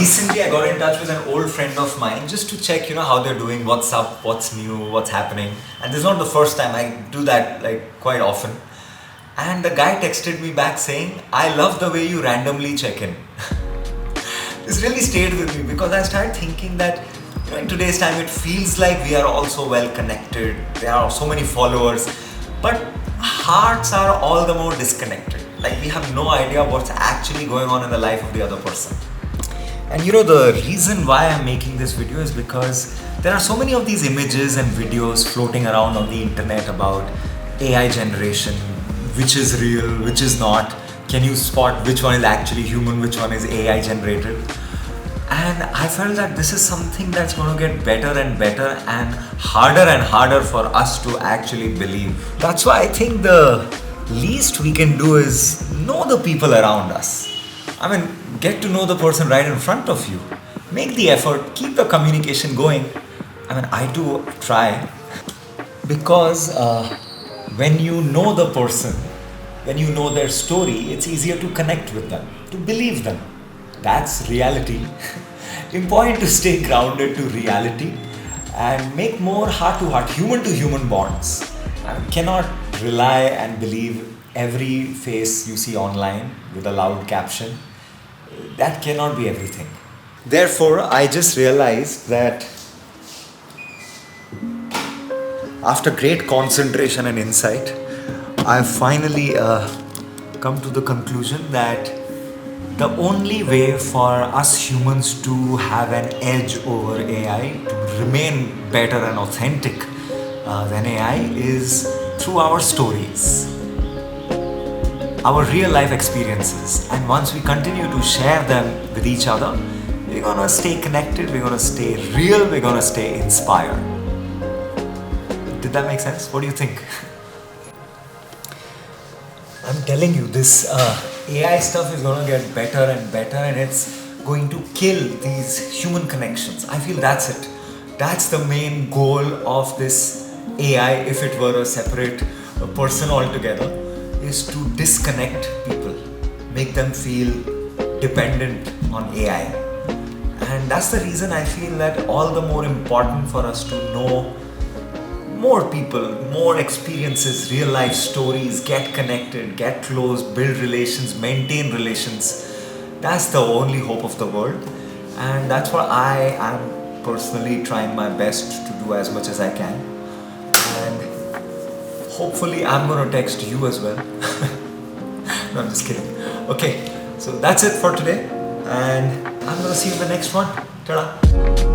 recently I got in touch with an old friend of mine just to check, how they're doing, what's up, what's new, what's happening. And this is not the first time. I do that like quite often. And the guy texted me back saying, I love the way you randomly check in. This really stayed with me because I started thinking that in today's time it feels like we are all so well connected. There are so many followers, but hearts are all the more disconnected. Like we have no idea what's actually going on in the life of the other person. And the reason why I'm making this video is because there are so many of these images and videos floating around on the internet about AI generation, which is real, which is not. Can you spot which one is actually human, which one is AI generated? And I felt that this is something that's going to get better and better and harder for us to actually believe. That's why I think the least we can do is know the people around us. Get to know the person right in front of you. Make the effort, keep the communication going. I do try because when you know the person, when you know their story, it's easier to connect with them, to believe them. That's reality. Important to stay grounded to reality and make more heart-to-heart, human-to-human bonds. Cannot rely and believe every face you see online with a loud caption. That cannot be everything. Therefore, I just realized that after great concentration and insight, I've finally come to the conclusion that the only way for us humans to have an edge over AI, to remain better and authentic than AI, is through our stories, our real life experiences. And once we continue to share them with each other, we're gonna stay connected, we're gonna stay real, we're gonna stay inspired. Did that make sense? What do you think? I'm telling you, this AI stuff is going to get better and better, and it's going to kill these human connections. I feel that's it. That's the main goal of this AI, if it were a separate person altogether, is to disconnect people, make them feel dependent on AI. And that's the reason I feel that all the more important for us to know more people, more experiences, real life stories, get connected, get close, build relations, maintain relations. That's the only hope of the world. And that's what I am personally trying my best to do as much as I can. And hopefully I'm going to text you as well. No, I'm just kidding. Okay, so that's it for today. And I'm going to see you in the next one. Ta-da!